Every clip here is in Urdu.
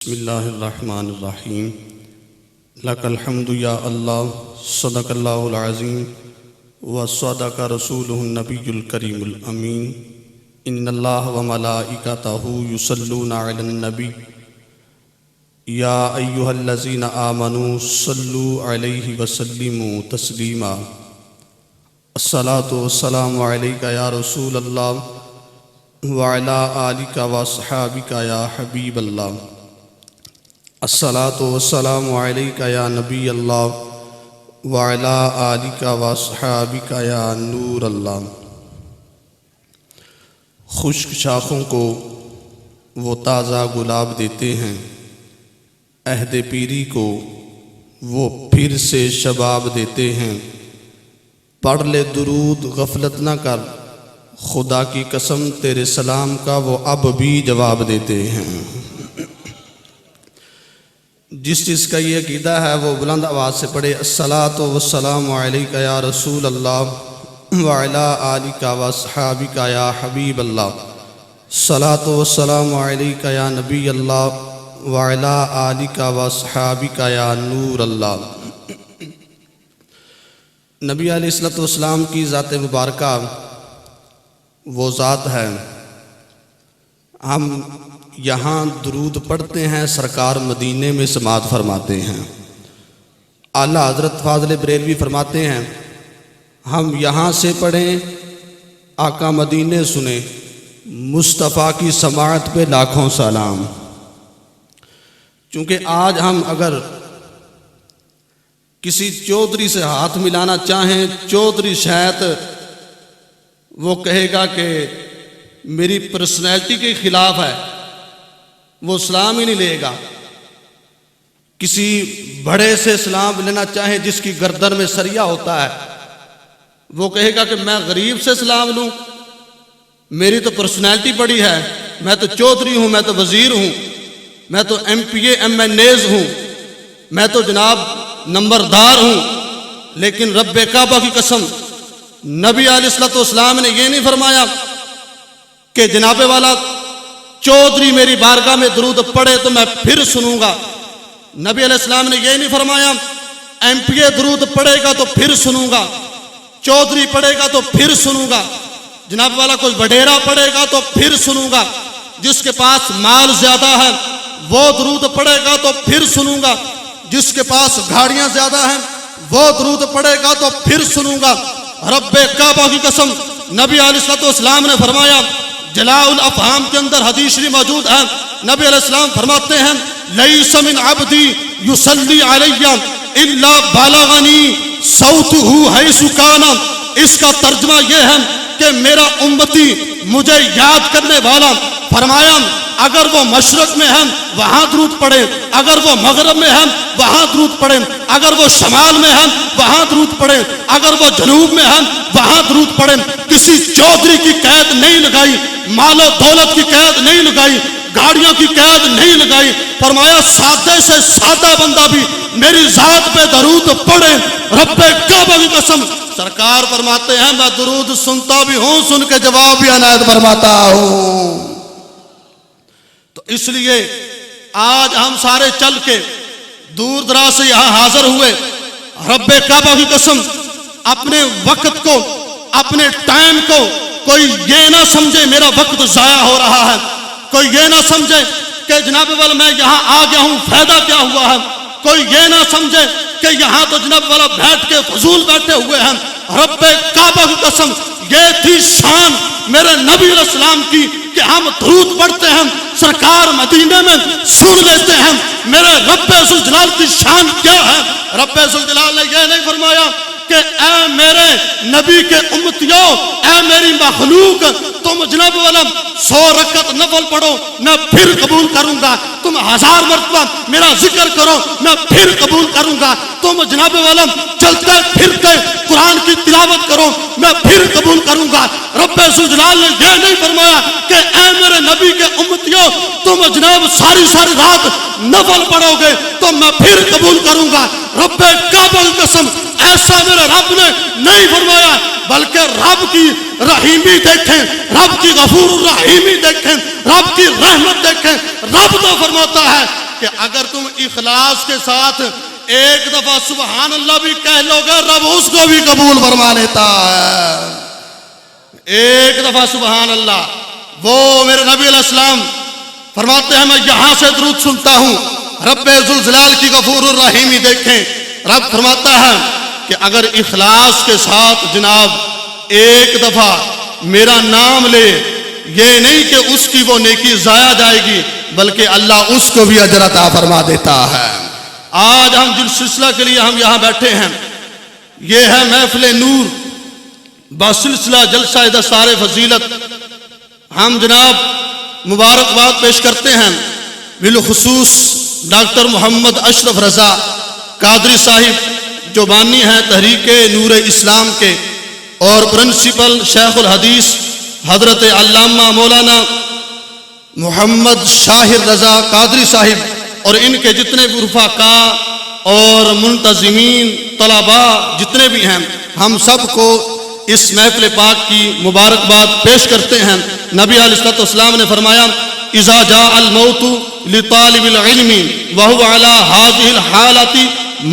بسم اللہ الرحمن الرحیم لک الحمد یا اللہ صدق اللہ العظیم وصدق رسولہ النبی الکریم الامین ان اللہ وملائکتہ یصلون علی النبی یا ایہا الذین آمنوا صلوا علیہ وسلموا تسلیما الصلاۃ والسلام علیک یا رسول اللہ وعلی آلک واصحابک یا حبیب اللہ الصلاۃ والسلام علیک یا نبی اللہ وعلی آلک واصحابک یا نور اللہ۔ خشک شاخوں کو وہ تازہ گلاب دیتے ہیں، عہد پیری کو وہ پھر سے شباب دیتے ہیں۔ پڑھ لے درود غفلت نہ کر، خدا کی قسم تیرے سلام کا وہ اب بھی جواب دیتے ہیں۔ جس چیز کا یہ عقیدہ ہے وہ بلند آواز سے پڑھے الصلاۃ والسلام علیک یا رسول اللہ وعلی آلک واصحابک یا حبیب اللہ، الصلاۃ والسلام علیک یا نبی اللہ وعلی آلک واصحابک یا نور اللہ۔ نبی علیہ الصلوۃ والسلام کی ذات مبارکہ وہ ذات ہے، ہم یہاں درود پڑھتے ہیں، سرکار مدینے میں سماعت فرماتے ہیں۔ اعلیٰ حضرت فاضل بریلوی فرماتے ہیں ہم یہاں سے پڑھیں، آقا مدینے سنیں، مصطفیٰ کی سماعت پہ لاکھوں سلام۔ چونکہ آج ہم اگر کسی چودھری سے ہاتھ ملانا چاہیں، چودھری شاید وہ کہے گا کہ میری پرسنالٹی کے خلاف ہے، وہ سلام ہی نہیں لے گا۔ کسی بڑے سے سلام لینا چاہے جس کی گردن میں سریا ہوتا ہے، وہ کہے گا کہ میں غریب سے سلام لوں، میری تو پرسنالٹی بڑی ہے، میں تو چودھری ہوں، میں تو وزیر ہوں، میں تو M P A M N A's ہوں، میں تو جناب نمبردار ہوں۔ لیکن رب کعبہ کی قسم نبی علیہ الصلوۃ والسلام نے یہ نہیں فرمایا کہ جناب والا چودھری میری بارگاہ میں درود پڑھے تو میں پھر سنوں گا۔ نبی علیہ السلام نے یہ نہیں فرمایا ایم پی اے درود پڑھے گا تو پھر سنوں گا، چودھری پڑھے گا تو پھر سنوں گا، جناب والا کوئی وڈیرا پڑھے گا تو پھر سنوں گا، جس کے پاس مال زیادہ ہے وہ درود پڑھے گا تو پھر سنوں گا، جس کے پاس گاڑیاں زیادہ ہیں وہ درود پڑھے گا تو پھر سنوں گا۔ رب کعبہ کی قسم نبی علیہ الصلوۃ والسلام نے فرمایا، جلاء الافہام کے اندر حدیث شریف موجود ہے، نبی علیہ السلام فرماتے ہیں لیس من عبدی یصلی علی الا بلغنی صوتہ حیث کان۔ اس کا ترجمہ یہ ہے کہ میرا امتی مجھے یاد کرنے والا، فرمایا اگر وہ مشرق میں ہیں وہاں درود پڑھیں، اگر وہ مغرب میں ہیں وہاں درود پڑھیں، اگر وہ شمال میں ہیں وہاں درود پڑھیں، اگر وہ جنوب میں ہیں وہاں درود پڑھیں۔ کسی چودھری کی قید نہیں لگائی، مال و دولت کی قید نہیں لگائی، گاڑیوں کی قید نہیں لگائی، فرمایا سادے سے سادہ بندہ بھی میری ذات پہ درود پڑھے۔ رب کعبہ کی قسم سرکار فرماتے ہیں میں درود سنتا بھی ہوں، سن کے جواب بھی عنایت فرماتا ہوں۔ تو اس لیے آج ہم سارے چل کے دور دراز سے یہاں حاضر ہوئے، رب کعبہ کی قسم اپنے وقت کو، اپنے ٹائم کو کوئی یہ نہ سمجھے میرا وقت ضائع ہو رہا ہے، کوئی یہ نہ سمجھے کہ جناب والا میں یہاں آ گیا ہوں فائدہ کیا ہوا ہے، کوئی یہ نہ سمجھے کہ یہاں تو جناب والا بیٹھ کے فضول بیٹھے ہوئے ہیں۔ رب کعبہ کی قسم یہ تھی شان میرے نبی علیہ السلام کی کہ ہم درود پڑھتے ہیں، سرکار مدینے میں سن لیتے ہیں۔ میرے رب ذوالجلال کی شان کیا ہے؟ رب ذوالجلال نے یہ نہیں فرمایا کہ اے میرے نبی کے امتیوں، اے میری مخلوق، تم جناب والا 100 رکعت نفل پڑھو میں پھر قبول کروں گا، تم 1000 مرتبہ میرا ذکر کرو میں پھر قبول کروں گا، تم جناب والا چلتے پھرتے قرآن کی تلاوت کرو میں پھر قبول کروں گا۔ رب ذوالجلال نے یہ نہیں فرمایا کہ اے میرے نبی کے امتیوں تم جناب ساری رات نفل پڑھو گے تو میں پھر قبول کروں گا۔ رب کعبہ کی قسم ایسا میرے رب نے نہیں فرمایا، بلکہ رب کی رحیمی دیکھیں، رب کی غفور الرحیمی دیکھیں، رب کی رحمت دیکھیں۔ رب تو فرماتا ہے کہ اگر تم اخلاص کے ساتھ ایک دفعہ سبحان اللہ بھی کہہ لو گے رب اس کو بھی قبول فرما لیتا ہے۔ ایک دفعہ سبحان اللہ، وہ میرے نبی علیہ السلام فرماتے ہیں میں یہاں سے درود سنتا ہوں، رب ذوالجلال کی غفور الرحیمی دیکھیں، رب فرماتا ہے کہ اگر اخلاص کے ساتھ جناب ایک دفعہ میرا نام لے، یہ نہیں کہ اس کی وہ نیکی ضائع جائے گی بلکہ اللہ اس کو بھی اجر عطا فرما دیتا ہے۔ آج ہم جس سلسلہ کے لیے ہم یہاں بیٹھے ہیں یہ ہے محفل نور بسلسلہ جلسہ دستار فضیلت۔ ہم جناب مبارکباد پیش کرتے ہیں بالخصوص ڈاکٹر محمد اشرف رضا قادری صاحب جو بانی ہیں تحریک نور اسلام کے اور پرنسپل شیخ الحدیث حضرت علامہ مولانا محمد شاہر رضا قادری صاحب اور ان کے جتنے بھی رفقاء اور منتظمین طلباء جتنے بھی ہیں، ہم سب کو اس محفل پاک کی مبارکباد پیش کرتے ہیں۔ نبی علیہ السلام نے فرمایا اذا جاء الموت لطالب العلم وهو على هذه الحالة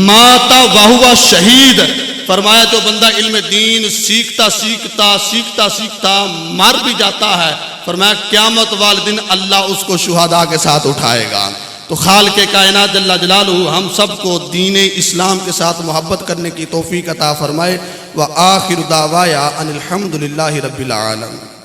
مات وهو شہید۔ فرمایا جو بندہ علم دین سیکھتا سیکھتا مر بھی جاتا ہے، فرمایا قیامت والے دن اللہ اس کو شہداء کے ساتھ اٹھائے گا۔ تو خالق کائنات جل جلالہ ہم سب کو دین اسلام کے ساتھ محبت کرنے کی توفیق عطا فرمائے۔ وآخر دعوایا ان الحمد للہ رب العالمین۔